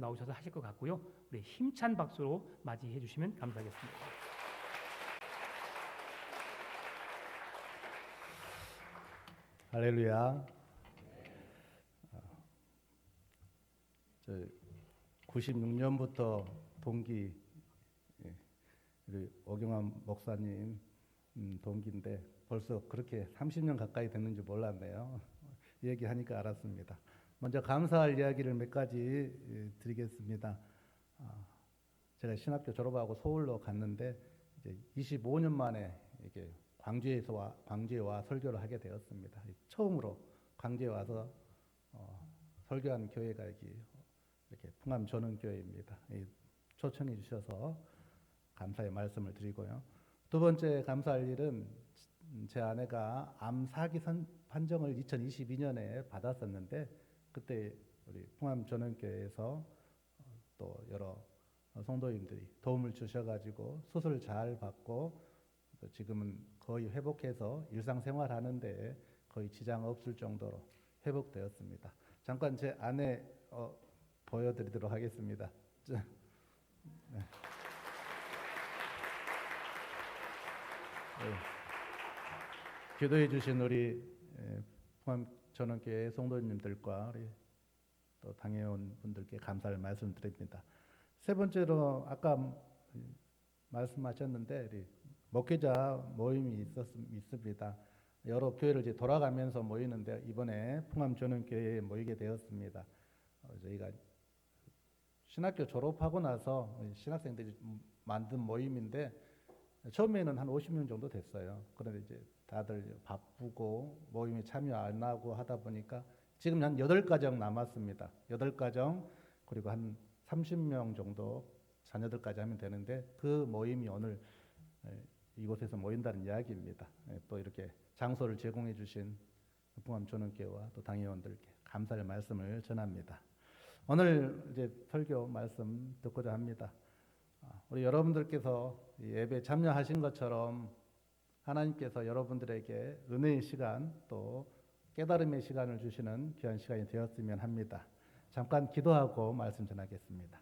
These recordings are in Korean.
나오셔서 하실 것 같고요. 우리 힘찬 박수로 맞이해 주시면 감사하겠습니다. 할렐루야. 96년부터 동기 우리 오경환 목사님 동기인데 벌써 그렇게 30년 가까이 됐는지 몰랐네요. 얘기하니까 알았습니다. 먼저 감사할 이야기를 몇 가지 드리겠습니다. 제가 신학교 졸업하고 서울로 갔는데 이제 25년 만에 이게 광주에 와 설교를 하게 되었습니다. 처음으로 광주에 와서 설교한 교회가 이렇게 풍암 전원교회입니다. 초청해 주셔서 감사의 말씀을 드리고요. 두 번째 감사할 일은 제 아내가 암 사기 판정을 2022년에 받았었는데 그때 우리 풍암 전원교회에서 또 여러 성도님들이 도움을 주셔가지고 수술 잘 받고 지금은 거의 회복해서 일상생활하는데 거의 지장 없을 정도로 회복되었습니다. 잠깐 제 아내 보여드리도록 하겠습니다. 네. 기도해 주신 우리 포함 전원교회 성도님들과 우리 또 당회원 분들께 감사를 말씀드립니다. 세 번째로 아까 말씀하셨는데 우리 목회자 모임이 있습니다. 여러 교회를 이제 돌아가면서 모이는데 이번에 풍암 전원교회에 모이게 되었습니다. 저희가 신학교 졸업하고 나서 신학생들이 만든 모임인데 처음에는 한 50명 정도 됐어요. 그런데 이제 다들 바쁘고 모임에 참여 안 하고 하다 보니까 지금 한 8가정 남았습니다. 8가정 그리고 한 30명 정도 자녀들까지 하면 되는데 그 모임이 오늘 이곳에서 모인다는 이야기입니다. 또 이렇게 장소를 제공해 주신 풍암 전원교회와 또 당회원들께 감사의 말씀을 전합니다. 오늘 이제 설교 말씀 듣고자 합니다. 우리 여러분들께서 예배 참여하신 것처럼 하나님께서 여러분들에게 은혜의 시간 또 깨달음의 시간을 주시는 귀한 시간이 되었으면 합니다. 잠깐 기도하고 말씀 전하겠습니다.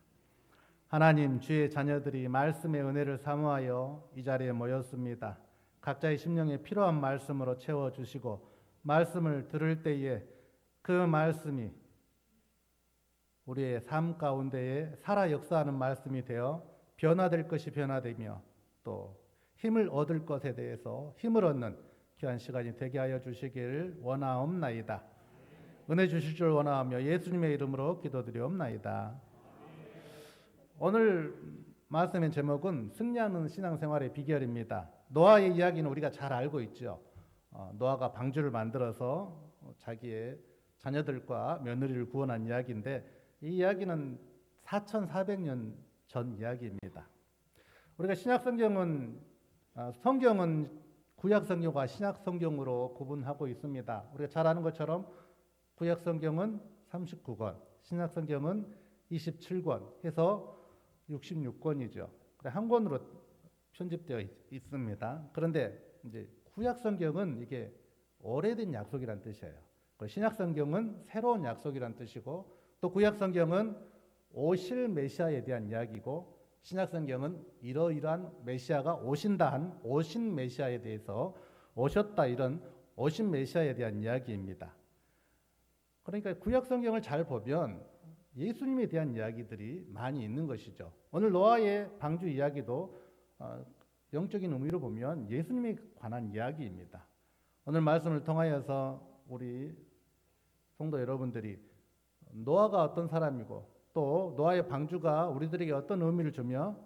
하나님, 주의 자녀들이 말씀의 은혜를 사모하여 이 자리에 모였습니다. 각자의 심령에 필요한 말씀으로 채워주시고 말씀을 들을 때에 그 말씀이 우리의 삶 가운데에 살아 역사하는 말씀이 되어 변화될 것이 변화되며 또 힘을 얻을 것에 대해서 힘을 얻는 귀한 시간이 되게 하여 주시기를 원하옵나이다. 은혜 주실 줄 원하오며 예수님의 이름으로 기도드리옵나이다. 오늘 말씀의 제목은 승리하는 신앙생활의 비결입니다. 노아의 이야기는 우리가 잘 알고 있죠. 노아가 방주를 만들어서 자기의 자녀들과 며느리를 구원한 이야기인데 이 이야기는 4,400년 전 이야기입니다. 우리가 신약성경은 성경은 구약성경과 신약성경으로 구분하고 있습니다. 우리가 잘 아는 것처럼 구약성경은 39권, 신약성경은 27권 해서 66권이죠. 한 권으로 편집되어 있습니다. 그런데 이제 구약성경은 이게 오래된 약속이란 뜻이에요. 신약성경은 새로운 약속이란 뜻이고 또 구약성경은 오실 메시아에 대한 이야기고 신약성경은 이러이러한 메시아가 오신다 한 오신 메시아에 대해서 오셨다 이런 오신 메시아에 대한 이야기입니다. 그러니까 구약성경을 잘 보면 예수님에 대한 이야기들이 많이 있는 것이죠. 오늘 노아의 방주 이야기도 영적인 의미로 보면 예수님에 관한 이야기입니다. 오늘 말씀을 통하여서 우리 성도 여러분들이 노아가 어떤 사람이고 또 노아의 방주가 우리들에게 어떤 의미를 주며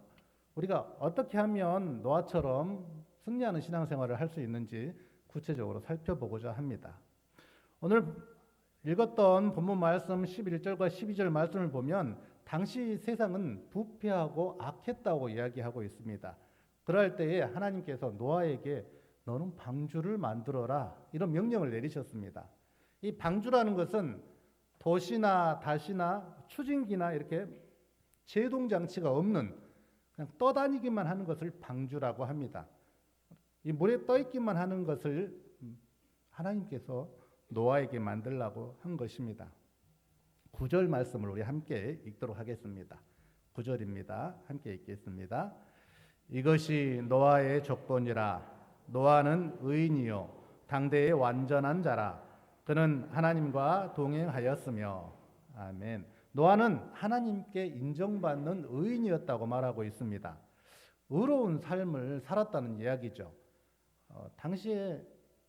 우리가 어떻게 하면 노아처럼 승리하는 신앙생활을 할 수 있는지 구체적으로 살펴보고자 합니다. 오늘 읽었던 본문 말씀 11절과 12절 말씀을 보면 당시 세상은 부패하고 악했다고 이야기하고 있습니다. 그럴 때에 하나님께서 노아에게 너는 방주를 만들어라 이런 명령을 내리셨습니다. 이 방주라는 것은 도시나 다시나 추진기나 이렇게 제동장치가 없는 그냥 떠다니기만 하는 것을 방주라고 합니다. 이 물에 떠있기만 하는 것을 하나님께서 노아에게 만들라고 한 것입니다. 9절 말씀을 우리 함께 읽도록 하겠습니다. 9절입니다. 함께 읽겠습니다. 이것이 노아의 조건이라. 노아는 의인이요 당대의 완전한 자라. 그는 하나님과 동행하였으며. 아멘. 노아는 하나님께 인정받는 의인이었다고 말하고 있습니다. 의로운 삶을 살았다는 이야기죠. 당시에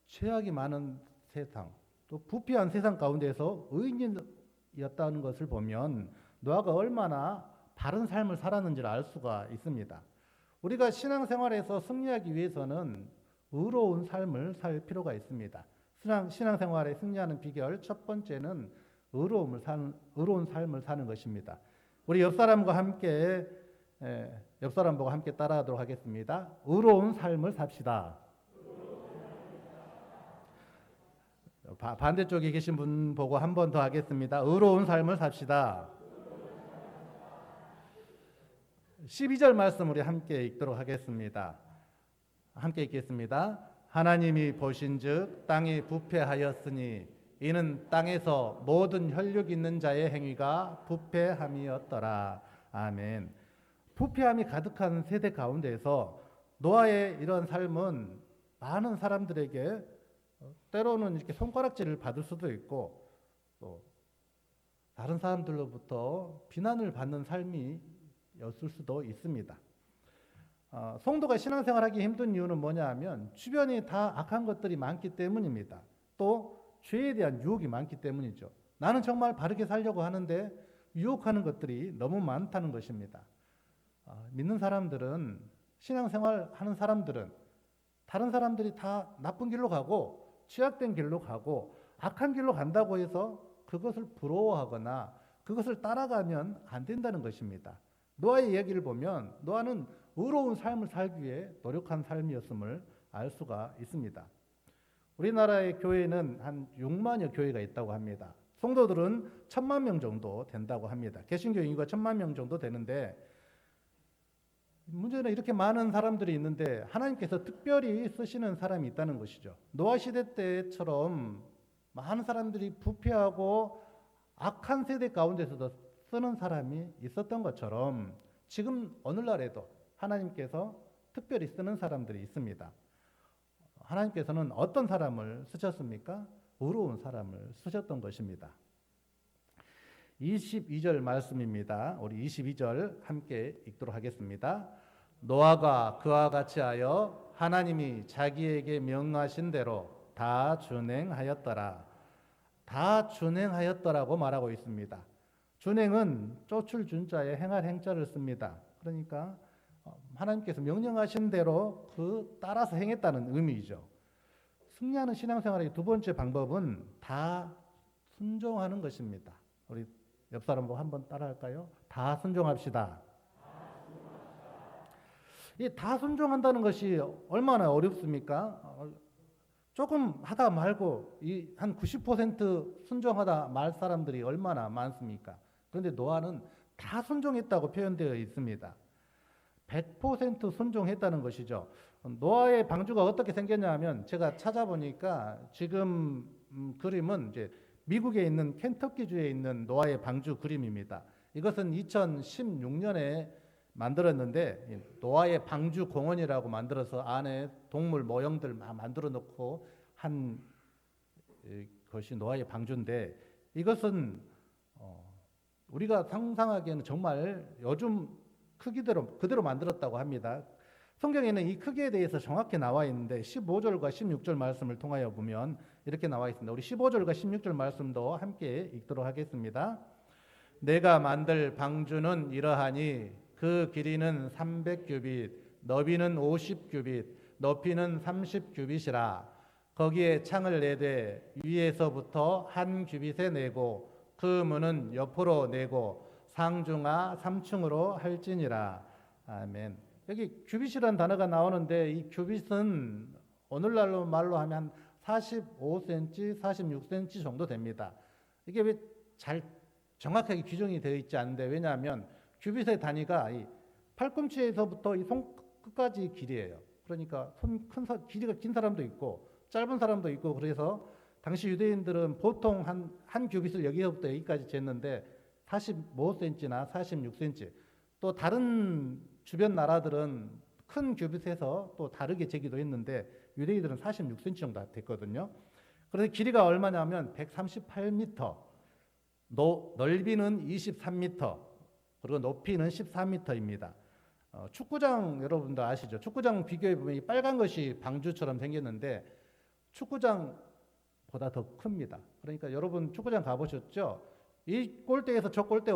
죄악이 많은 세상, 또 부패한 세상 가운데서 의인이었다는 것을 보면 노아가 얼마나 바른 삶을 살았는지를 알 수가 있습니다. 우리가 신앙생활에서 승리하기 위해서는 의로운 삶을 살 필요가 있습니다. 신앙생활에 승리하는 비결 첫 번째는 의로운 삶을 사는 것입니다. 우리 옆 사람과 함께 따라하도록 하겠습니다. 의로운 삶을 삽시다. 반대쪽에 계신 분 보고 한 번 더 하겠습니다. 의로운 삶을 삽시다. 12절 말씀 우리 함께 읽도록 하겠습니다. 함께 읽겠습니다. 하나님이 보신즉 땅이 부패하였으니 이는 땅에서 모든 혈육 있는 자의 행위가 부패함이었더라. 아멘. 부패함이 가득한 세대 가운데서 노아의 이런 삶은 많은 사람들에게 때로는 이렇게 손가락질을 받을 수도 있고 또 다른 사람들로부터 비난을 받는 삶이었을 수도 있습니다. 성도가 신앙생활하기 힘든 이유는 뭐냐 하면 주변에 다 악한 것들이 많기 때문입니다. 또 죄에 대한 유혹이 많기 때문이죠. 나는 정말 바르게 살려고 하는데 유혹하는 것들이 너무 많다는 것입니다. 믿는 사람들은, 신앙생활 하는 사람들은 다른 사람들이 다 나쁜 길로 가고 취약된 길로 가고 악한 길로 간다고 해서 그것을 부러워하거나 그것을 따라가면 안 된다는 것입니다. 노아의 이야기를 보면 노아는 의로운 삶을 살기 위해 노력한 삶이었음을 알 수가 있습니다. 우리나라의 교회는 한 6만여 교회가 있다고 합니다. 성도들은 1,000만 명 정도 된다고 합니다. 개신교 인구가 1,000만 명 정도 되는데 문제는 이렇게 많은 사람들이 있는데 하나님께서 특별히 쓰시는 사람이 있다는 것이죠. 노아 시대 때처럼 많은 사람들이 부패하고 악한 세대 가운데서도 쓰는 사람이 있었던 것처럼 지금 오늘날에도 하나님께서 특별히 쓰는 사람들이 있습니다. 하나님께서는 어떤 사람을 쓰셨습니까? 의로운 사람을 쓰셨던 것입니다. 22절 말씀입니다. 우리 22절 함께 읽도록 하겠습니다. 노아가 그와 같이 하여 하나님이 자기에게 명하신 대로 다 준행하였더라. 다 준행하였더라고 말하고 있습니다. 준행은 쫓을 준자에 행할 행자를 씁니다. 그러니까 하나님께서 명령하신 대로 그 따라서 행했다는 의미이죠. 승리하는 신앙생활의 두 번째 방법은 다 순종하는 것입니다. 우리 옆 사람 보고 한번 따라할까요? 다 순종합시다. 이 다 순종한다는 것이 얼마나 어렵습니까? 조금 하다 말고 한 90% 순종하다 말 사람들이 얼마나 많습니까? 그런데 노아는 다 순종했다고 표현되어 있습니다. 100% 순종했다는 것이죠. 노아의 방주가 어떻게 생겼냐 하면 제가 찾아보니까 지금 그림은 이제 미국에 있는 켄터키주에 있는 노아의 방주 그림입니다. 이것은 2016년에 만들었는데 노아의 방주 공원이라고 만들어서 안에 동물 모형들 만들어 놓고 한 것이 노아의 방주인데 이것은 우리가 상상하기에는 정말 요즘 크기대로 그대로 만들었다고 합니다. 성경에는 이 크기에 대해서 정확히 나와 있는데 15절과 16절 말씀을 통하여 보면 이렇게 나와 있습니다. 우리 15절과 16절 말씀도 함께 읽도록 하겠습니다. 내가 만들 방주는 이러하니 그 길이는 300규빗, 너비는 50규빗, 높이는 30규빗이라. 거기에 창을 내되 위에서부터 한 규빗에 내고 그 문은 옆으로 내고 상중하 3층으로 할지니라. 아멘. 여기 규빗이라는 단어가 나오는데 이 규빗은 오늘날로 말로 하면 45cm, 46cm 정도 됩니다. 이게 왜 잘 정확하게 규정이 되어 있지 않은데 왜냐하면 규빗의 단위가 이 팔꿈치에서부터 이 손끝까지 길이에요. 그러니까 길이가 긴 사람도 있고 짧은 사람도 있고 그래서 당시 유대인들은 보통 한 규빗을 여기서부터 여기까지 쟀는데 45cm나 46cm, 또 다른 주변 나라들은 큰 규빗에서 또 다르게 재기도 했는데 유대인들은 46cm 정도 됐거든요. 그래서 길이가 얼마냐면 138m, 넓이는 23m, 그리고 높이는 14m입니다. 축구장 여러분도 아시죠? 축구장 비교해 보면 이 빨간 것이 방주처럼 생겼는데 축구장보다 더 큽니다. 그러니까 여러분 축구장 가보셨죠? 이 골대에서 저 골대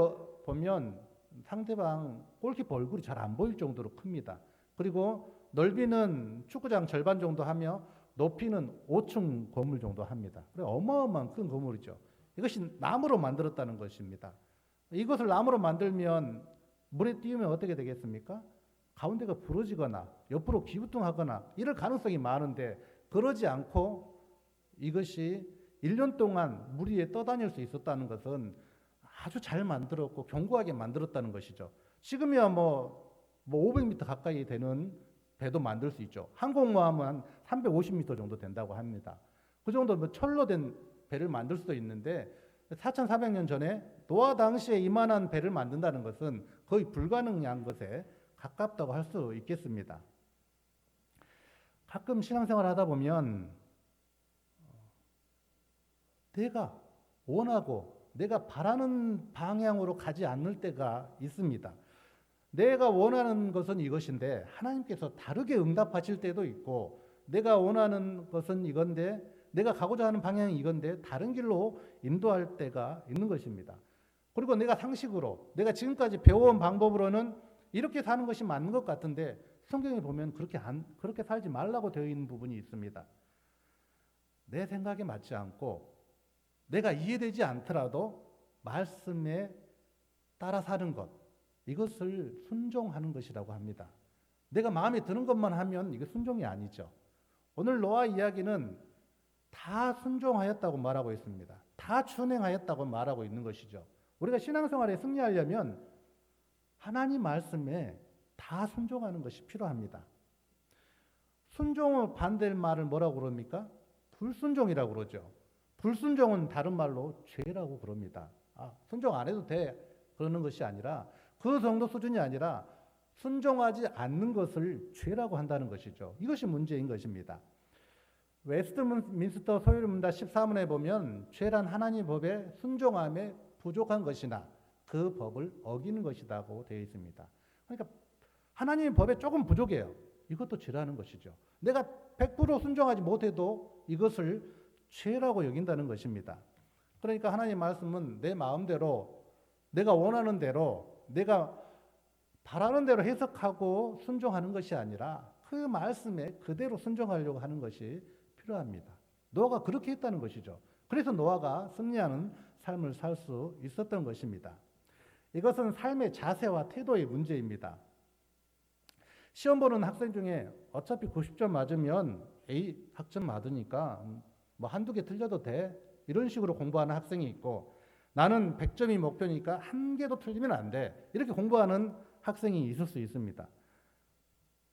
보면 상대방 골키퍼 얼굴이 잘 안 보일 정도로 큽니다. 그리고 넓이는 축구장 절반 정도 하며 높이는 5층 건물 정도 합니다. 어마어마한 큰 건물이죠. 이것이 나무로 만들었다는 것입니다. 이것을 나무로 만들면 물에 띄우면 어떻게 되겠습니까? 가운데가 부러지거나 옆으로 기우뚱하거나 이럴 가능성이 많은데 그러지 않고 이것이 1년 동안 물 위에 떠다닐 수 있었다는 것은 아주 잘 만들었고 견고하게 만들었다는 것이죠. 지금이야 뭐 500m 가까이 되는 배도 만들 수 있죠. 항공모함은 한 350m 정도 된다고 합니다. 그 정도 뭐 철로 된 배를 만들 수도 있는데 4,400년 전에 노아 당시에 이만한 배를 만든다는 것은 거의 불가능한 것에 가깝다고 할 수 있겠습니다. 가끔 신앙생활 하다 보면 내가 원하고 내가 바라는 방향으로 가지 않을 때가 있습니다. 내가 원하는 것은 이것인데 하나님께서 다르게 응답하실 때도 있고 내가 원하는 것은 이건데 내가 가고자 하는 방향이 이건데 다른 길로 인도할 때가 있는 것입니다. 그리고 내가 상식으로 내가 지금까지 배워온 방법으로는 이렇게 사는 것이 맞는 것 같은데 성경에 보면 그렇게 살지 말라고 되어 있는 부분이 있습니다. 내 생각에 맞지 않고 내가 이해되지 않더라도 말씀에 따라 사는 것, 이것을 순종하는 것이라고 합니다. 내가 마음에 드는 것만 하면 이게 순종이 아니죠. 오늘 노아 이야기는 다 순종하였다고 말하고 있습니다. 다 준행하였다고 말하고 있는 것이죠. 우리가 신앙생활에 승리하려면 하나님 말씀에 다 순종하는 것이 필요합니다. 순종을 반대할 말을 뭐라고 그럽니까? 불순종이라고 그러죠. 불순종은 다른 말로 죄라고 그럽니다. 순종 안 해도 돼 그러는 것이 아니라 그 정도 수준이 아니라 순종하지 않는 것을 죄라고 한다는 것이죠. 이것이 문제인 것입니다. 웨스트민스터 소율문답 14문에 보면 죄란 하나님 법에 순종함에 부족한 것이나 그 법을 어기는 것이라고 되어 있습니다. 그러니까 하나님의 법에 조금 부족해요. 이것도 죄라는 것이죠. 내가 100% 순종하지 못해도 이것을 죄라고 여긴다는 것입니다. 그러니까 하나님 말씀은 내 마음대로 내가 원하는 대로 내가 바라는 대로 해석하고 순종하는 것이 아니라 그 말씀에 그대로 순종하려고 하는 것이 필요합니다. 노아가 그렇게 했다는 것이죠. 그래서 노아가 승리하는 삶을 살 수 있었던 것입니다. 이것은 삶의 자세와 태도의 문제입니다. 시험 보는 학생 중에 어차피 90점 맞으면 A 학점 맞으니까 뭐 한두 개 틀려도 돼 이런 식으로 공부하는 학생이 있고 나는 100점이 목표니까 한 개도 틀리면 안 돼 이렇게 공부하는 학생이 있을 수 있습니다.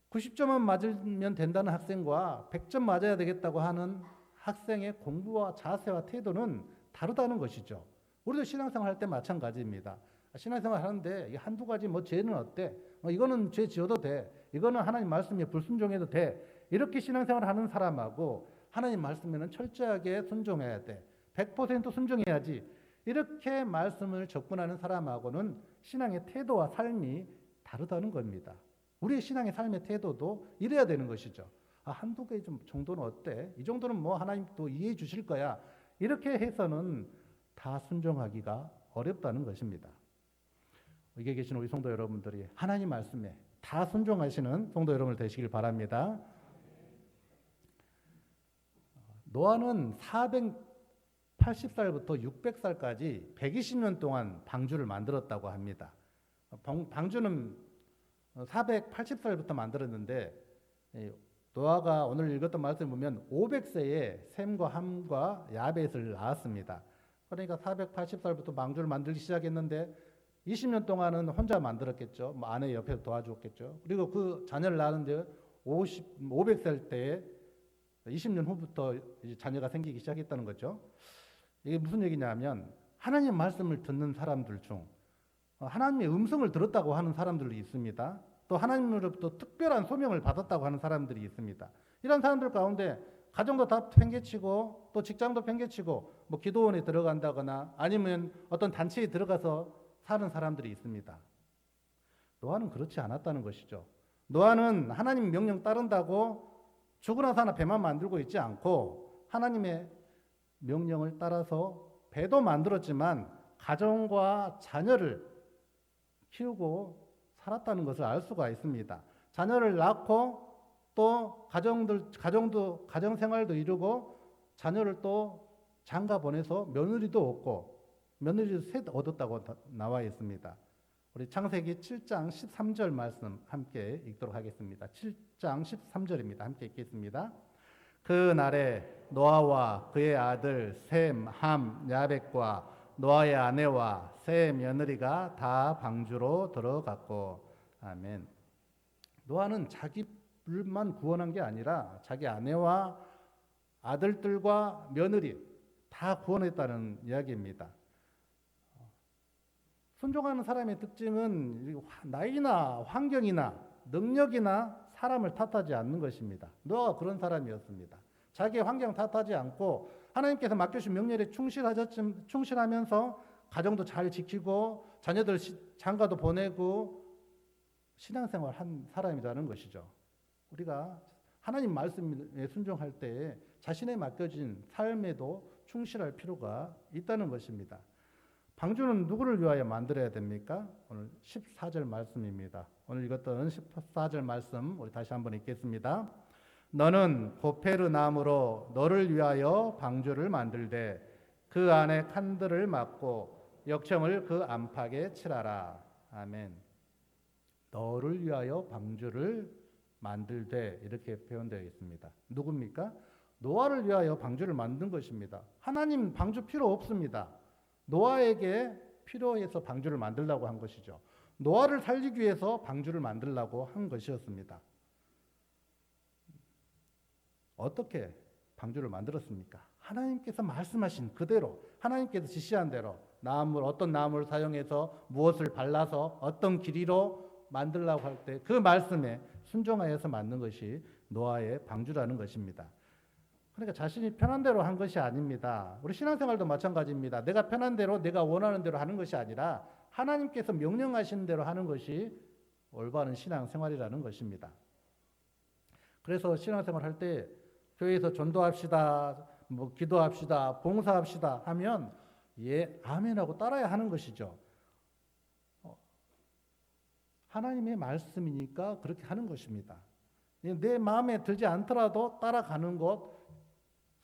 90점만 맞으면 된다는 학생과 100점 맞아야 되겠다고 하는 학생의 공부와 자세와 태도는 다르다는 것이죠. 우리도 신앙생활 할 때 마찬가지입니다. 신앙생활 하는데 한두 가지 뭐 죄는 어때? 이거는 죄 지어도 돼. 이거는 하나님 말씀에 불순종해도 돼. 이렇게 신앙생활 하는 사람하고 하나님 말씀에는 철저하게 순종해야 돼. 100% 순종해야지. 이렇게 말씀을 접근하는 사람하고는 신앙의 태도와 삶이 다르다는 겁니다. 우리의 신앙의 삶의 태도도 이래야 되는 것이죠. 한두 개 정도는 어때? 이 정도는 뭐 하나님 또 이해해 주실 거야. 이렇게 해서는 다 순종하기가 어렵다는 것입니다. 여기 계신 우리 성도 여러분들이 하나님 말씀에 다 순종하시는 성도 여러분들 되시길 바랍니다. 노아는 480살부터 600살까지 120년 동안 방주를 만들었다고 합니다. 방주는 480살부터 만들었는데 노아가 오늘 읽었던 말씀을 보면 500세에 셈과 함과 야벳을 낳았습니다. 그러니까 480살부터 방주를 만들기 시작했는데 20년 동안은 혼자 만들었겠죠. 뭐 아내 옆에서 도와주었겠죠. 그리고 그 자녀를 낳았는데 500살 때에 20년 후부터 이제 자녀가 생기기 시작했다는 거죠. 이게 무슨 얘기냐면 하나님 말씀을 듣는 사람들 중 하나님의 음성을 들었다고 하는 사람들이 있습니다. 또 하나님으로부터 특별한 소명을 받았다고 하는 사람들이 있습니다. 이런 사람들 가운데 가정도 다 팽개치고 또 직장도 팽개치고 뭐 기도원에 들어간다거나 아니면 어떤 단체에 들어가서 사는 사람들이 있습니다. 노아는 그렇지 않았다는 것이죠. 노아는 하나님 명령 따른다고 죽으나 사나 배만 만들고 있지 않고 하나님의 명령을 따라서 배도 만들었지만 가정과 자녀를 키우고 살았다는 것을 알 수가 있습니다. 자녀를 낳고 또 가정 생활도 이루고 자녀를 또 장가 보내서 며느리도 얻고 며느리도 셋 얻었다고 나와 있습니다. 우리 창세기 7장 13절 말씀 함께 읽도록 하겠습니다. 7장 13절입니다. 함께 읽겠습니다. 그 날에 노아와 그의 아들 셈, 함, 야벳과 노아의 아내와 세 며느리가 다 방주로 들어갔고. 아멘. 노아는 자기만 구원한 게 아니라 자기 아내와 아들들과 며느리 다 구원했다는 이야기입니다. 순종하는 사람의 특징은 나이나 환경이나 능력이나 사람을 탓하지 않는 것입니다. 노아가 그런 사람이었습니다. 자기의 환경 탓하지 않고 하나님께서 맡겨주신 명령에 충실하면서 가정도 잘 지키고 자녀들 장가도 보내고 신앙생활 한 사람이라는 것이죠. 우리가 하나님 말씀에 순종할 때 자신의 맡겨진 삶에도 충실할 필요가 있다는 것입니다. 방주는 누구를 위하여 만들어야 됩니까? 오늘 14절 말씀입니다. 오늘 읽었던 14절 말씀 우리 다시 한번 읽겠습니다. 너는 고페르 나무로 너를 위하여 방주를 만들되 그 안에 칸들을 막고 역청을 그 안팎에 칠하라. 아멘. 너를 위하여 방주를 만들되 이렇게 표현되어 있습니다. 누굽니까? 노아를 위하여 방주를 만든 것입니다. 하나님 방주 필요 없습니다. 노아에게 필요해서 방주를 만들라고 한 것이죠. 노아를 살리기 위해서 방주를 만들라고 한 것이었습니다. 어떻게 방주를 만들었습니까? 하나님께서 말씀하신 그대로, 하나님께서 지시한 대로 어떤 나무를 사용해서 무엇을 발라서 어떤 길이로 만들라고 할 때 그 말씀에 순종하여서 만든 것이 노아의 방주라는 것입니다. 그러니까 자신이 편한 대로 한 것이 아닙니다. 우리 신앙생활도 마찬가지입니다. 내가 편한 대로 내가 원하는 대로 하는 것이 아니라 하나님께서 명령하신 대로 하는 것이 올바른 신앙생활이라는 것입니다. 그래서 신앙생활 할 때 교회에서 전도합시다, 기도합시다, 봉사합시다 하면 예, 아멘하고 따라야 하는 것이죠. 하나님의 말씀이니까 그렇게 하는 것입니다. 내 마음에 들지 않더라도 따라가는 것,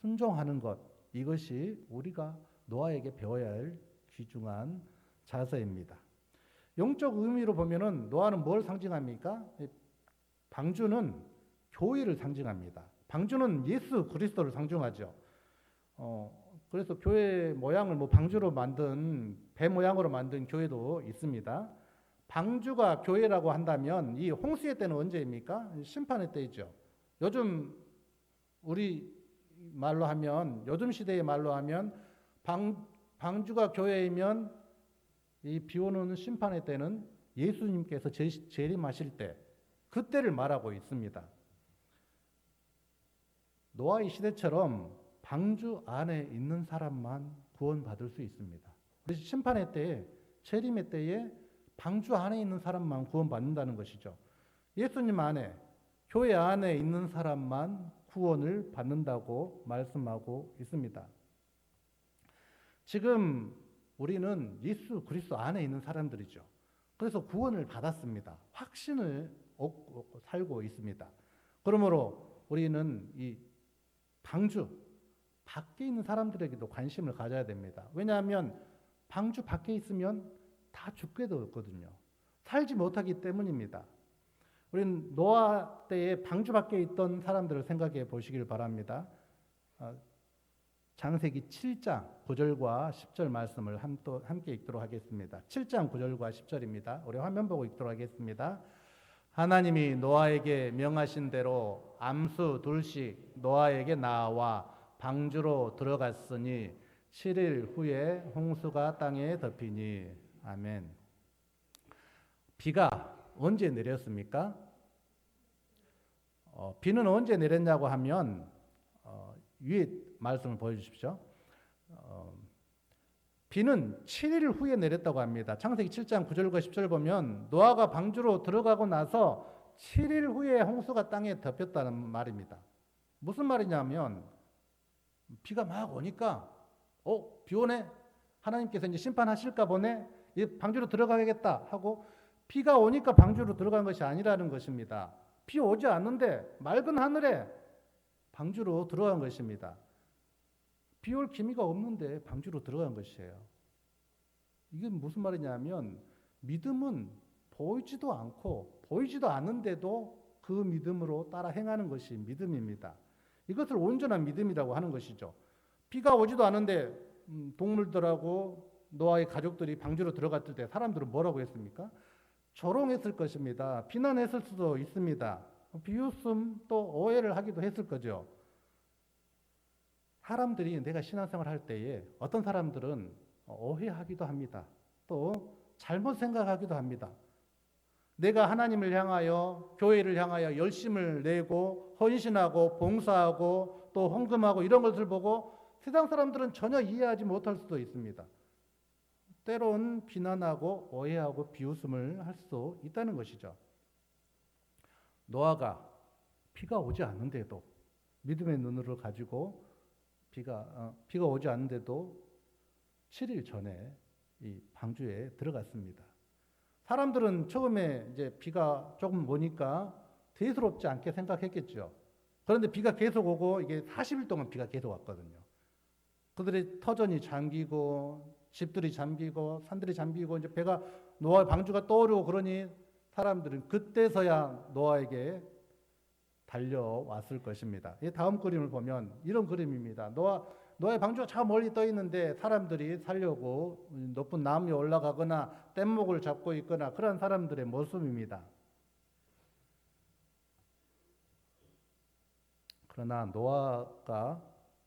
순종하는 것, 이것이 우리가 노아에게 배워야 할 귀중한 자세입니다. 영적 의미로 보면은 노아는 뭘 상징합니까? 방주는 교회를 상징합니다. 방주는 예수 그리스도를 상징하죠. 그래서 교회 모양을 방주로 만든 배 모양으로 만든 교회도 있습니다. 방주가 교회라고 한다면 이 홍수의 때는 언제입니까? 심판의 때이죠. 요즘 우리 말로 하면 요즘 시대의 말로 하면 방주가 교회이면 이 비오는 심판의 때는 예수님께서 재림하실 때 그때를 말하고 있습니다. 노아의 시대처럼 방주 안에 있는 사람만 구원받을 수 있습니다. 그래서 심판의 때에 재림의 때에 방주 안에 있는 사람만 구원받는다는 것이죠. 예수님 안에 교회 안에 있는 사람만 구원을 받는다고 말씀하고 있습니다. 지금 우리는 예수 그리스도 안에 있는 사람들이죠. 그래서 구원을 받았습니다. 확신을 얻고 살고 있습니다. 그러므로 우리는 이 방주 밖에 있는 사람들에게도 관심을 가져야 됩니다. 왜냐하면 방주 밖에 있으면 다 죽게 되었거든요. 살지 못하기 때문입니다. 우리는 노아 때에 방주 밖에 있던 사람들을 생각해 보시길 바랍니다. 창세기 7장 9절과 10절 말씀을 함께 읽도록 하겠습니다. 7장 9절과 10절입니다. 우리 화면 보고 읽도록 하겠습니다. 하나님이 노아에게 명하신 대로 암수 둘씩 노아에게 나와 방주로 들어갔으니 7일 후에 홍수가 땅에 덮이니. 아멘. 비가 언제 내렸습니까? 비는 언제 내렸냐고 하면 위에 말씀을 보여주십시오. 비는 7일 후에 내렸다고 합니다. 창세기 7장 9절과 10절 보면 노아가 방주로 들어가고 나서 7일 후에 홍수가 땅에 덮였다는 말입니다. 무슨 말이냐면 비가 막 오니까 비 오네? 하나님께서 이제 심판하실까 보네? 방주로 들어가야겠다 하고 비가 오니까 방주로 들어간 것이 아니라는 것입니다. 비 오지 않는데 맑은 하늘에 방주로 들어간 것입니다. 비 올 기미가 없는데 방주로 들어간 것이에요. 이게 무슨 말이냐면 믿음은 보이지도 않고 보이지도 않는데도 그 믿음으로 따라 행하는 것이 믿음입니다. 이것을 온전한 믿음이라고 하는 것이죠. 비가 오지도 않은데 동물들하고 노아의 가족들이 방주로 들어갔을 때 사람들은 뭐라고 했습니까? 조롱했을 것입니다. 비난했을 수도 있습니다. 비웃음 또 오해를 하기도 했을 거죠. 사람들이 내가 신앙생활 할 때에 어떤 사람들은 오해하기도 합니다. 또 잘못 생각하기도 합니다. 내가 하나님을 향하여 교회를 향하여 열심을 내고 헌신하고 봉사하고 또 헌금하고 이런 것을 보고 세상 사람들은 전혀 이해하지 못할 수도 있습니다. 때론 비난하고 오해하고 비웃음을 할 수 있다는 것이죠. 노아가 비가 오지 않는데도 믿음의 눈으로 가지고 비가 오지 않는데도 7일 전에 이 방주에 들어갔습니다. 사람들은 처음에 이제 비가 조금 오니까 대수롭지 않게 생각했겠죠. 그런데 비가 계속 오고 이게 40일 동안 비가 계속 왔거든요. 그들의 터전이 잠기고 집들이 잠기고 산들이 잠기고 이제 배가 노아 방주가 떠오르고 그러니 사람들은 그때서야 노아에게 달려왔을 것입니다. 이 다음 그림을 보면 이런 그림입니다. 노아의 방주가 저 멀리 떠 있는데 사람들이 살려고 높은 나무에 올라가거나 뗏목을 잡고 있거나 그런 사람들의 모습입니다. 그러나 노아가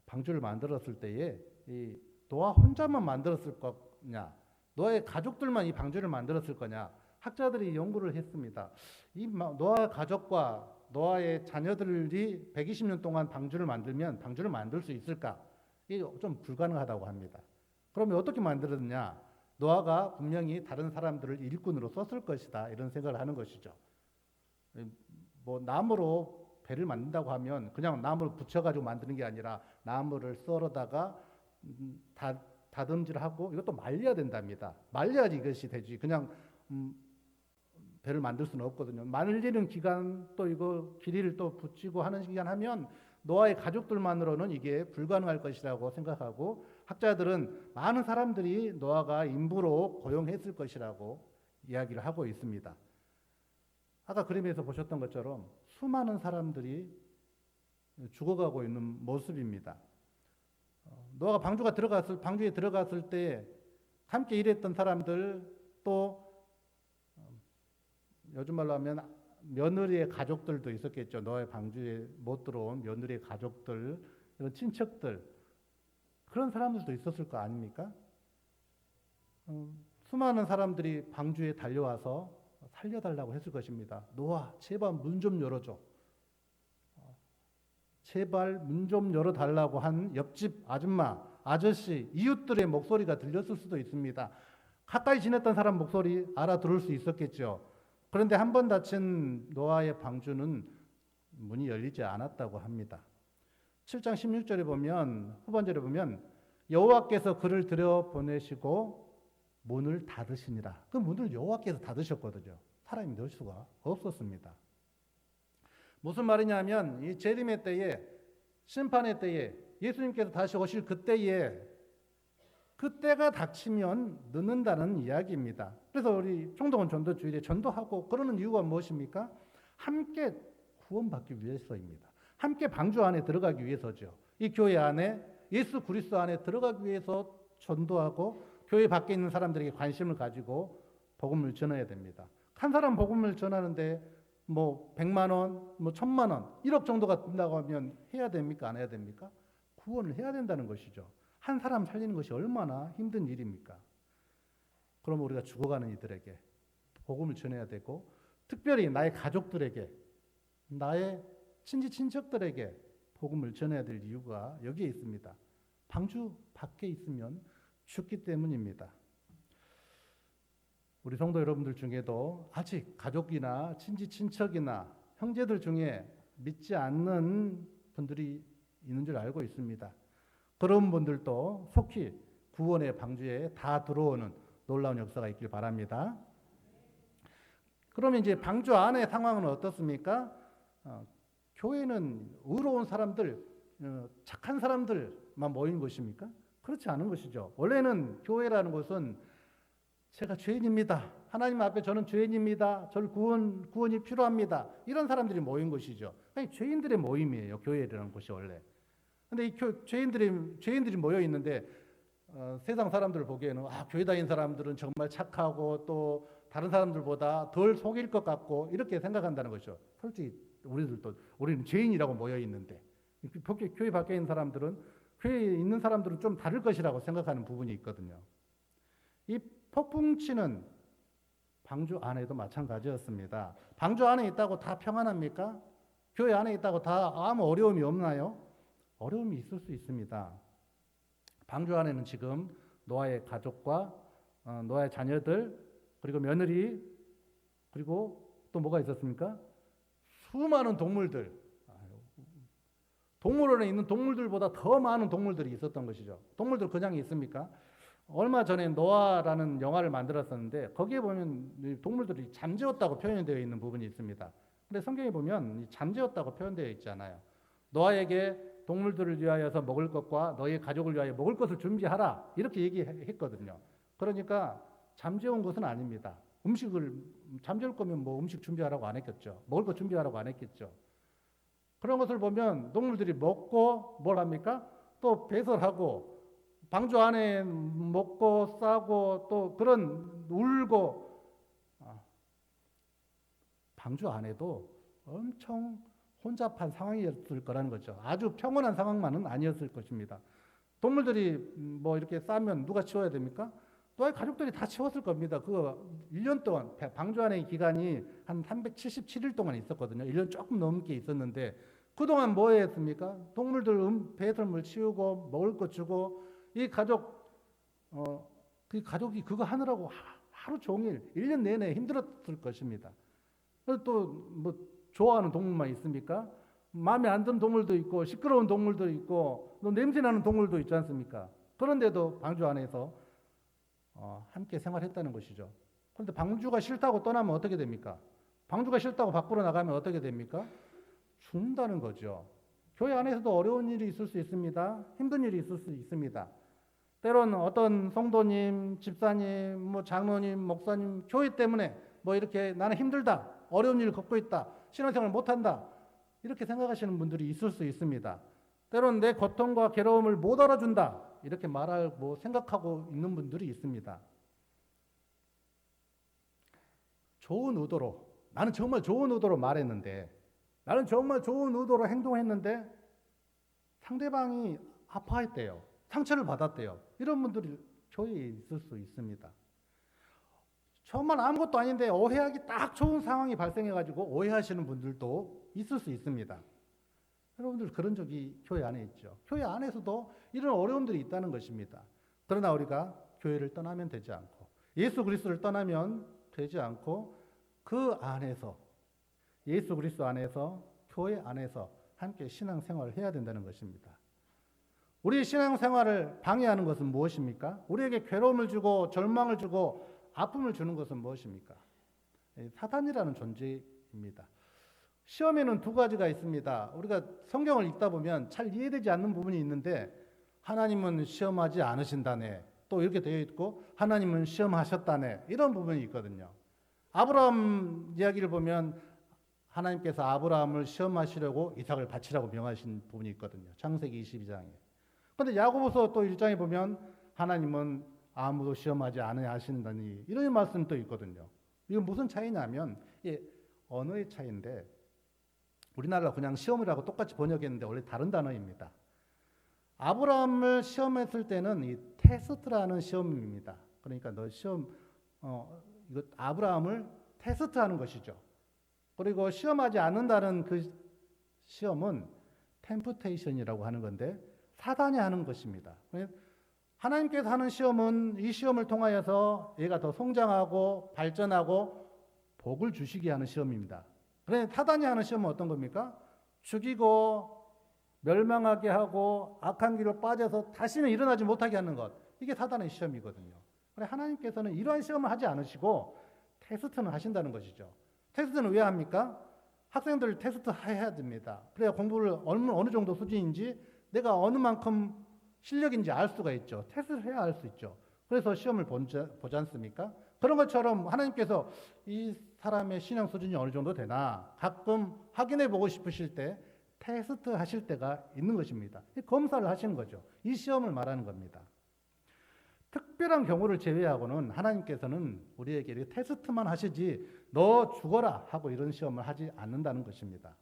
방주를 만들었을 때에 이 노아 혼자만 만들었을 거냐, 노아의 가족들만 이 방주를 만들었을 거냐, 학자들이 연구를 했습니다. 이 노아 가족과 노아의 자녀들이 120년 동안 방주를 만들면 방주를 만들 수 있을까? 이게 좀 불가능하다고 합니다. 그러면 어떻게 만들었냐? 노아가 분명히 다른 사람들을 일꾼으로 썼을 것이다. 이런 생각을 하는 것이죠. 뭐 나무로 배를 만든다고 하면 그냥 나무를 붙여가지고 만드는 게 아니라 나무를 썰어다가 다듬질하고 이것도 말려야 된답니다. 말려야지 이것이 되지. 그냥 배를 만들 수는 없거든요. 말리는 기간 또 이거 길이를 또 붙이고 하는 기간 하면 노아의 가족들만으로는 이게 불가능할 것이라고 생각하고 학자들은 많은 사람들이 노아가 인부로 고용했을 것이라고 이야기를 하고 있습니다. 아까 그림에서 보셨던 것처럼 수많은 사람들이 죽어가고 있는 모습입니다. 노아가 방주에 들어갔을 때 함께 일했던 사람들 또 요즘 말로 하면 며느리의 가족들도 있었겠죠. 노아의 방주에 못 들어온 며느리의 가족들, 이런 친척들, 그런 사람들도 있었을 거 아닙니까? 수많은 사람들이 방주에 달려와서 살려달라고 했을 것입니다. 노아, 제발 문 좀 열어줘. 제발 문 좀 열어달라고 한 옆집 아줌마, 아저씨, 이웃들의 목소리가 들렸을 수도 있습니다. 가까이 지냈던 사람 목소리 알아들을 수 있었겠죠. 그런데 한 번 닫힌 노아의 방주는 문이 열리지 않았다고 합니다. 7장 16절에 보면, 후반절에 보면 여호와께서 그를 들여보내시고 문을 닫으시니라. 그 문을 여호와께서 닫으셨거든요. 사람이 넣을 수가 없었습니다. 무슨 말이냐면 이 재림의 때에, 심판의 때에, 예수님께서 다시 오실 그때에, 그때가 닥치면 늦는다는 이야기입니다. 그래서 우리 총동원 전도주일에 전도하고 그러는 이유가 무엇입니까? 함께 구원받기 위해서입니다. 함께 방주 안에 들어가기 위해서죠. 이 교회 안에, 예수 그리스도 안에 들어가기 위해서 전도하고 교회 밖에 있는 사람들에게 관심을 가지고 복음을 전해야 됩니다. 한 사람 복음을 전하는데 뭐 100만 원, 뭐 1000만 원, 1억 정도가 든다고 하면 해야 됩니까? 안 해야 됩니까? 구원을 해야 된다는 것이죠. 한 사람 살리는 것이 얼마나 힘든 일입니까? 그럼 우리가 죽어가는 이들에게 복음을 전해야 되고, 특별히 나의 가족들에게, 나의 친지친척들에게 복음을 전해야 될 이유가 여기에 있습니다. 방주 밖에 있으면 죽기 때문입니다. 우리 성도 여러분들 중에도 아직 가족이나 친지친척이나 형제들 중에 믿지 않는 분들이 있는 줄 알고 있습니다. 그런 분들도 속히 구원의 방주에 다 들어오는 놀라운 역사가 있길 바랍니다. 그러면 이제 방주 안의 상황은 어떻습니까? 교회는 의로운 사람들, 착한 사람들만 모인 것입니까? 그렇지 않은 것이죠. 원래는 교회라는 것은 제가 죄인입니다. 하나님 앞에 저는 죄인입니다. 저를 구원이 필요합니다. 이런 사람들이 모인 것이죠. 아니, 죄인들의 모임이에요. 교회라는 곳이 원래. 근데 이 죄인들이 모여 있는데 세상 사람들 보기에는 교회 다니는 사람들은 정말 착하고 또 다른 사람들보다 덜 속일 것 같고 이렇게 생각한다는 거죠. 솔직히 우리는 죄인이라고 모여 있는데 교회 밖에 있는 사람들은 교회에 있는 사람들은 좀 다를 것이라고 생각하는 부분이 있거든요. 이 폭풍치는 방주 안에도 마찬가지였습니다. 방주 안에 있다고 다 평안합니까? 교회 안에 있다고 다 아무 어려움이 없나요? 어려움이 있을 수 있습니다. 방주 안에는 지금 노아의 가족과 노아의 자녀들, 그리고 며느리, 그리고 또 뭐가 있었습니까? 수많은 동물들, 동물원에 있는 동물들보다 더 많은 동물들이 있었던 것이죠. 동물들 그냥 있습니까? 얼마 전에 노아라는 영화를 만들었었는데 거기에 보면 동물들이 잠재웠다고 표현되어 있는 부분이 있습니다. 근데 성경에 보면 잠재웠다고 표현되어 있잖아요. 노아에게 동물들을 위하여서 먹을 것과 너의 가족을 위하여 먹을 것을 준비하라 이렇게 얘기했거든요. 그러니까 잠재운 것은 아닙니다. 잠재울 거면 뭐 음식 준비하라고 안 했겠죠. 먹을 것 준비하라고 안 했겠죠. 그런 것을 보면 동물들이 먹고 뭘 합니까? 또 배설하고 방주 안에 먹고 싸고 또 그런 울고 방주 안에도 엄청 혼잡한 상황이었을 거라는 거죠. 아주 평온한 상황만은 아니었을 것입니다. 동물들이 뭐 이렇게 싸면 누가 치워야 됩니까? 또의 가족들이 다 치웠을 겁니다. 그 1년 동안 방주 안의 기간이 한 377일 동안 있었거든요. 1년 조금 넘게 있었는데 그동안 뭐 했습니까? 동물들 배설물 치우고 먹을 거 주고 이 가족이 그거 하느라고 하루 종일 1년 내내 힘들었을 것입니다. 또 뭐 좋아하는 동물만 있습니까? 마음에 안 드는 동물도 있고 시끄러운 동물도 있고 또 냄새나는 동물도 있지 않습니까? 그런데도 방주 안에서 함께 생활했다는 것이죠. 그런데 방주가 싫다고 떠나면 어떻게 됩니까? 방주가 싫다고 밖으로 나가면 어떻게 됩니까? 죽는다는 거죠. 교회 안에서도 어려운 일이 있을 수 있습니다. 힘든 일이 있을 수 있습니다. 때로는 어떤 성도님, 집사님, 뭐 장로님, 목사님, 교회 때문에 뭐 이렇게 나는 힘들다, 어려운 일을 겪고 있다, 신앙생활 못한다 이렇게 생각하시는 분들이 있을 수 있습니다. 때로는 내 고통과 괴로움을 못 알아준다 이렇게 말하고 생각하고 있는 분들이 있습니다. 좋은 의도로 나는 정말 좋은 의도로 말했는데 나는 정말 좋은 의도로 행동했는데 상대방이 아파했대요. 상처를 받았대요. 이런 분들이 교회에 있을 수 있습니다. 정말 아무것도 아닌데 오해하기 딱 좋은 상황이 발생해가지고 오해하시는 분들도 있을 수 있습니다. 여러분들 그런 적이 교회 안에 있죠. 교회 안에서도 이런 어려움들이 있다는 것입니다. 그러나 우리가 교회를 떠나면 되지 않고 예수 그리스도를 떠나면 되지 않고 그 안에서 예수 그리스도 안에서 교회 안에서 함께 신앙생활을 해야 된다는 것입니다. 우리 신앙생활을 방해하는 것은 무엇입니까? 우리에게 괴로움을 주고 절망을 주고 아픔을 주는 것은 무엇입니까? 사탄이라는 존재입니다. 시험에는 두 가지가 있습니다. 우리가 성경을 읽다 보면 잘 이해되지 않는 부분이 있는데 하나님은 시험하지 않으신다네. 또 이렇게 되어 있고 하나님은 시험하셨다네. 이런 부분이 있거든요. 아브라함 이야기를 보면 하나님께서 아브라함을 시험하시려고 이삭을 바치라고 명하신 부분이 있거든요. 창세기 22장에. 그런데 야고보서 또 1장에 보면 하나님은 아무도 시험하지 않으신다니 이런 말씀도 있거든요. 이건 무슨 차이냐면 언어의 차이인데 우리나라가 그냥 시험이라고 똑같이 번역했는데 원래 다른 단어입니다. 아브라함을 시험했을 때는 이 테스트라는 시험입니다. 그러니까 너 시험 이거 아브라함을 테스트하는 것이죠. 그리고 시험하지 않는다는 그 시험은 템프테이션이라고 하는 건데 사단이 하는 것입니다. 하나님께서 하는 시험은 이 시험을 통하여서 얘가 더 성장하고 발전하고 복을 주시게 하는 시험입니다. 그런데 사단이 하는 시험은 어떤 겁니까? 죽이고 멸망하게 하고 악한 길로 빠져서 다시는 일어나지 못하게 하는 것. 이게 사단의 시험이거든요. 그런데 하나님께서는 이러한 시험을 하지 않으시고 테스트는 하신다는 것이죠. 테스트는 왜 합니까? 학생들 테스트 해야 됩니다. 그래야 공부를 어느 정도 수준인지 내가 어느 만큼 실력인지 알 수가 있죠. 테스트를 해야 알 수 있죠. 그래서 시험을 보지 않습니까? 그런 것처럼 하나님께서 이 사람의 신앙 수준이 어느 정도 되나 가끔 확인해 보고 싶으실 때 테스트 하실 때가 있는 것입니다. 검사를 하시는 거죠. 이 시험을 말하는 겁니다. 특별한 경우를 제외하고는 하나님께서는 우리에게 이렇게 테스트만 하시지 너 죽어라 하고 이런 시험을 하지 않는다는 것입니다.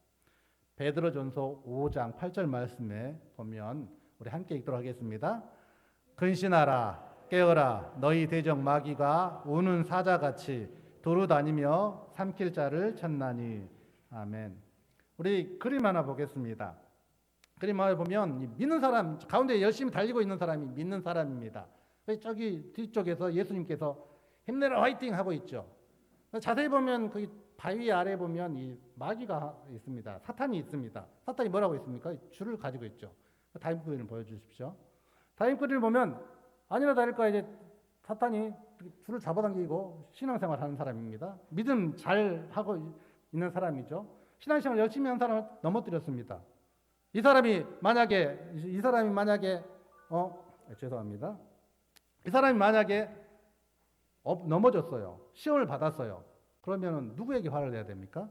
베드로전서 5장 8절 말씀에 보면 우리 함께 읽도록 하겠습니다. 근신하라 깨어라 너희 대적 마귀가 우는 사자같이 두루다니며 삼킬 자를 찾나니. 아멘. 우리 그림 하나 보겠습니다. 그림 하나 보면 믿는 사람 가운데 열심히 달리고 있는 사람이 믿는 사람입니다. 저기 뒤쪽에서 예수님께서 힘내라 화이팅 하고 있죠. 자세히 보면 그 바위 아래 보면 이 마귀가 있습니다. 사탄이 있습니다. 사탄이 뭐라고 있습니까? 줄을 가지고 있죠. 다임 그림을 보여주십시오. 다임 그림을 보면 아니나 다를까 이제 사탄이 줄을 잡아당기고 신앙생활 하는 사람입니다. 믿음 잘 하고 있는 사람이죠. 신앙생활 열심히 하는 사람을 넘어뜨렸습니다. 이 사람이 만약에 죄송합니다. 이 사람이 만약에 넘어졌어요. 시험을 받았어요. 그러면 누구에게 화를 내야 됩니까?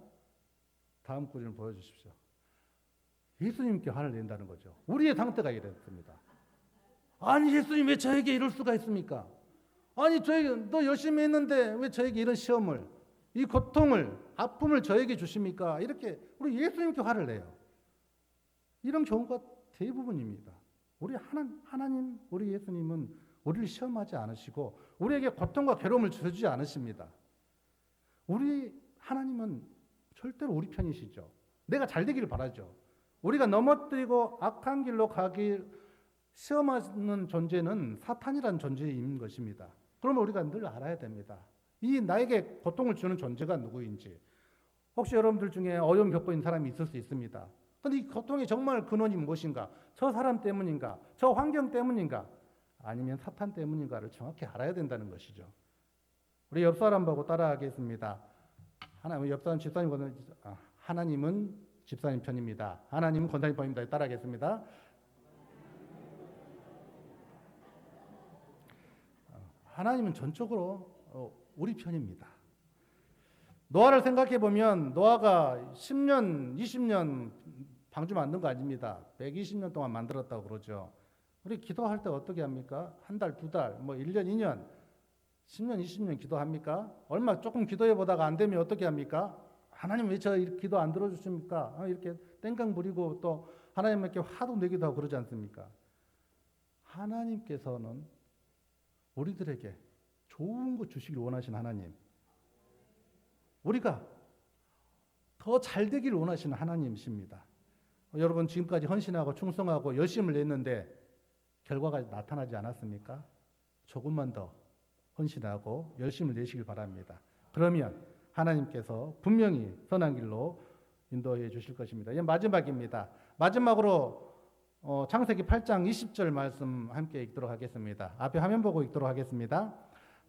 다음 그림을 보여주십시오. 예수님께 화를 낸다는 거죠. 우리의 상태가 이랬습니다. 아니 예수님 왜 저에게 이럴 수가 있습니까? 아니 너 열심히 했는데 왜 저에게 이런 시험을 이 고통을 아픔을 저에게 주십니까? 이렇게 우리 예수님께 화를 내요. 이런 경우가 대부분입니다. 우리 하나님 우리 예수님은 우리를 시험하지 않으시고 우리에게 고통과 괴로움을 주지 않으십니다. 우리 하나님은 절대로 우리 편이시죠. 내가 잘 되기를 바라죠. 우리가 넘어뜨리고 악한 길로 가기 시험하는 존재는 사탄이라는 존재인 것입니다. 그러면 우리가 늘 알아야 됩니다. 이 나에게 고통을 주는 존재가 누구인지. 혹시 여러분들 중에 어려움 겪고 있는 사람이 있을 수 있습니다. 그런데 이 고통의 정말 근원이 무엇인가? 저 사람 때문인가? 저 환경 때문인가? 아니면 사탄 때문인가를 정확히 알아야 된다는 것이죠. 우리 옆 사람 보고 따라하겠습니다. 옆 사람 집사님은 하나님은 집사님 편입니다. 하나님은 권사님 편입니다. 따라하겠습니다. 하나님은 전적으로 우리 편입니다. 노아를 생각해 보면 노아가 10년, 20년 방주 만든 거 아닙니다. 120년 동안 만들었다고 그러죠. 우리 기도할 때 어떻게 합니까? 한 달, 두 달, 1년, 2년, 10년, 20년 기도합니까? 얼마 조금 기도해 보다가 안 되면 어떻게 합니까? 하나님 왜 저 기도 안 들어주십니까? 이렇게 땡깡 부리고 또 하나님께 화도 내기도 하고 그러지 않습니까? 하나님께서는 우리들에게 좋은 거 주시길 원하시는 하나님, 우리가 더 잘 되기를 원하시는 하나님이십니다. 여러분 지금까지 헌신하고 충성하고 열심을 냈는데 결과가 나타나지 않았습니까? 조금만 더 헌신하고 열심을 내시길 바랍니다. 그러면 하나님께서 분명히 선한 길로 인도해 주실 것입니다. 이제 마지막입니다. 마지막으로 창세기 8장 20절 말씀 함께 읽도록 하겠습니다. 앞에 화면 보고 읽도록 하겠습니다.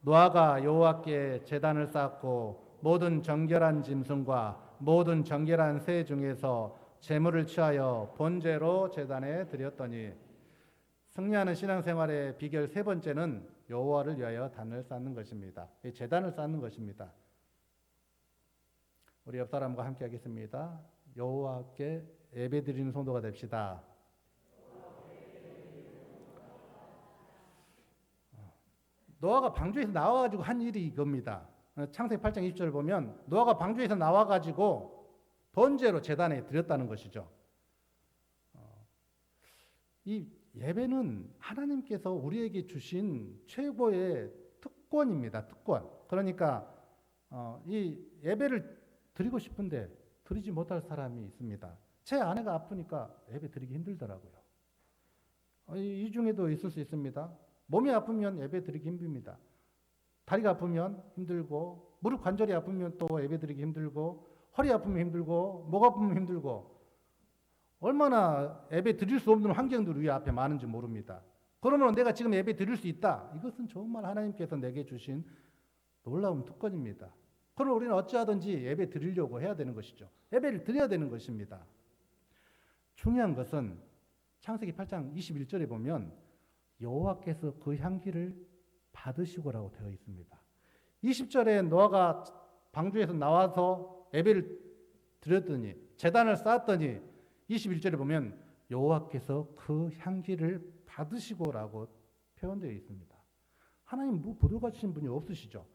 노아가 여호와께 제단을 쌓고 모든 정결한 짐승과 모든 정결한 새 중에서 제물을 취하여 번제로 제단에 드렸더니. 승리하는 신앙생활의 비결 세 번째는 여호와를 위하여 단을 쌓는 것입니다. 제단을 쌓는 것입니다. 우리 옆 사람과 함께 하겠습니다. 여호와께 예배드리는 성도가 됩시다. 노아가 방주에서 나와가지고 한 일이 이겁니다. 창세기 8장 20절을 보면 노아가 방주에서 나와가지고 번제로 제단에 드렸다는 것이죠. 이 예배는 하나님께서 우리에게 주신 최고의 특권입니다. 특권. 그러니까 이 예배를 드리고 싶은데 드리지 못할 사람이 있습니다. 제 아내가 아프니까 예배 드리기 힘들더라고요. 이 중에도 있을 수 있습니다. 몸이 아프면 예배 드리기 힘듭니다. 다리가 아프면 힘들고, 무릎 관절이 아프면 또 예배 드리기 힘들고, 허리 아프면 힘들고, 목 아프면 힘들고, 얼마나 예배 드릴 수 없는 환경들이 우리 앞에 많은지 모릅니다. 그러면 내가 지금 예배 드릴 수 있다. 이것은 정말 하나님께서 내게 주신 놀라운 특권입니다. 그럼 우리는 어찌하든지 예배 드리려고 해야 되는 것이죠. 예배를 드려야 되는 것입니다. 중요한 것은 창세기 8장 21절에 보면 여호와께서 그 향기를 받으시고라고 되어 있습니다. 20절에 노아가 방주에서 나와서 예배를 드렸더니 제단을 쌓았더니 21절에 보면 여호와께서 그 향기를 받으시고라고 표현되어 있습니다. 하나님 뭐 부족하신 분이 없으시죠.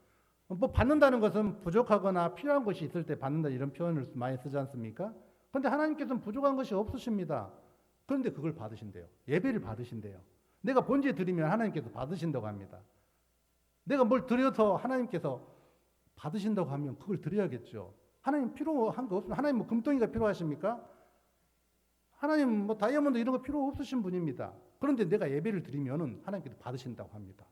뭐 받는다는 것은 부족하거나 필요한 것이 있을 때 받는다 이런 표현을 많이 쓰지 않습니까? 그런데 하나님께서는 부족한 것이 없으십니다. 그런데 그걸 받으신대요. 예배를 받으신대요. 내가 번제 드리면 하나님께서 받으신다고 합니다. 내가 뭘 드려서 하나님께서 받으신다고 하면 그걸 드려야겠죠. 하나님 필요한 거 없으면 하나님 뭐 금덩이가 필요하십니까? 하나님 뭐 다이아몬드 이런 거 필요 없으신 분입니다. 그런데 내가 예배를 드리면은 하나님께서 받으신다고 합니다.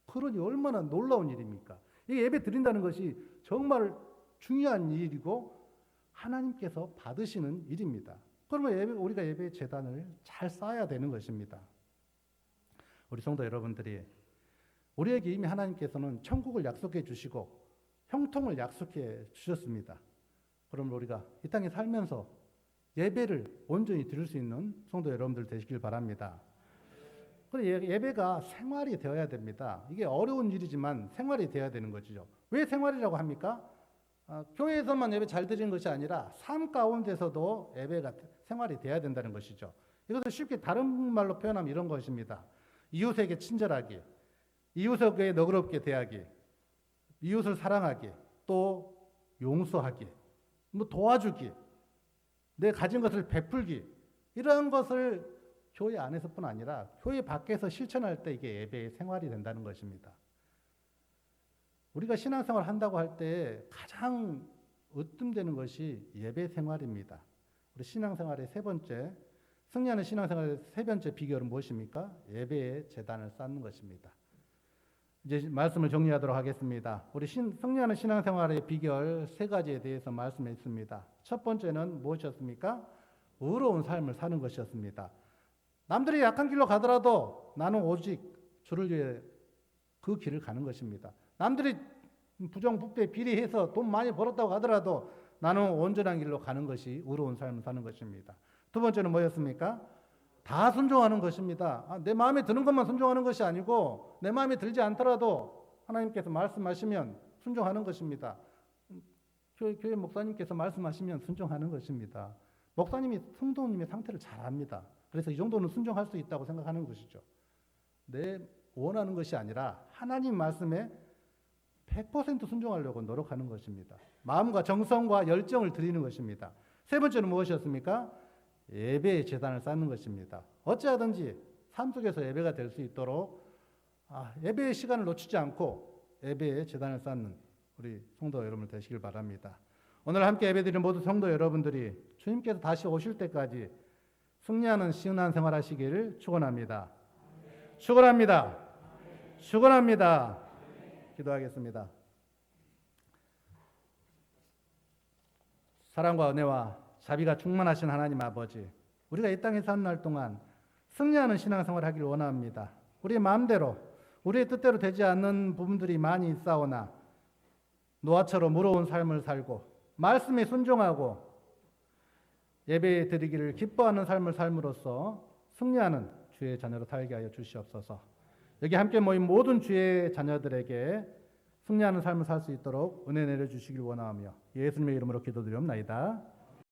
그러니 얼마나 놀라운 일입니까? 이 예배 드린다는 것이 정말 중요한 일이고 하나님께서 받으시는 일입니다. 그러면 우리가 예배 제단을 잘 쌓아야 되는 것입니다. 우리 성도 여러분들이 우리에게 이미 하나님께서는 천국을 약속해 주시고 형통을 약속해 주셨습니다. 그러면 우리가 이 땅에 살면서 예배를 온전히 드릴 수 있는 성도 여러분들 되시길 바랍니다. 그리고 예배가 생활이 되어야 됩니다. 이게 어려운 일이지만 생활이 되어야 되는 것이죠. 왜 생활이라고 합니까? 교회에서만 예배 잘 드리는 것이 아니라 삶 가운데서도 예배가 생활이 되어야 된다는 것이죠. 이것을 쉽게 다른 말로 표현하면 이런 것입니다. 이웃에게 친절하기, 이웃에게 너그럽게 대하기, 이웃을 사랑하기, 또 용서하기, 뭐 도와주기, 내 가진 것을 베풀기, 이런 것을 교회 안에서뿐 아니라 교회 밖에서 실천할 때 이게 예배의 생활이 된다는 것입니다. 우리가 신앙생활을 한다고 할 때 가장 으뜸되는 것이 예배 생활입니다. 우리 신앙생활의 세 번째, 승리하는 신앙생활의 세 번째 비결은 무엇입니까? 예배의 제단을 쌓는 것입니다. 이제 말씀을 정리하도록 하겠습니다. 우리 승리하는 신앙생활의 비결 세 가지에 대해서 말씀했습니다. 첫 번째는 무엇이었습니까? 의로운 삶을 사는 것이었습니다. 남들이 약한 길로 가더라도 나는 오직 주를 위해 그 길을 가는 것입니다. 남들이 부정부패 비리해서 돈 많이 벌었다고 하더라도 나는 온전한 길로 가는 것이 의로운 삶을 사는 것입니다. 두 번째는 뭐였습니까? 다 순종하는 것입니다. 내 마음에 드는 것만 순종하는 것이 아니고 내 마음에 들지 않더라도 하나님께서 말씀하시면 순종하는 것입니다. 교회 목사님께서 말씀하시면 순종하는 것입니다. 목사님이 성도님의 상태를 잘 압니다. 그래서 이 정도는 순종할 수 있다고 생각하는 것이죠. 내 원하는 것이 아니라 하나님 말씀에 100% 순종하려고 노력하는 것입니다. 마음과 정성과 열정을 드리는 것입니다. 세 번째는 무엇이었습니까? 예배의 제단을 쌓는 것입니다. 어찌하든지 삶 속에서 예배가 될 수 있도록 예배의 시간을 놓치지 않고 예배의 제단을 쌓는 우리 성도 여러분 되시길 바랍니다. 오늘 함께 예배드리는 모든 성도 여러분들이 주님께서 다시 오실 때까지 승리하는 신앙생활 하시기를 축원합니다. 축원합니다. 축원합니다. 기도하겠습니다. 사랑과 은혜와 자비가 충만하신 하나님 아버지, 우리가 이 땅에 사는 날 동안 승리하는 신앙생활을 하기를 원합니다. 우리의 마음대로, 우리의 뜻대로 되지 않는 부분들이 많이 있사오나 노아처럼 의로운 삶을 살고 말씀에 순종하고 예배 드리기를 기뻐하는 삶을 삶으로써 승리하는 주의 자녀로 살게 하여 주시옵소서. 여기 함께 모인 모든 주의 자녀들에게 승리하는 삶을 살 수 있도록 은혜 내려주시길 원하며 예수님의 이름으로 기도드리옵나이다.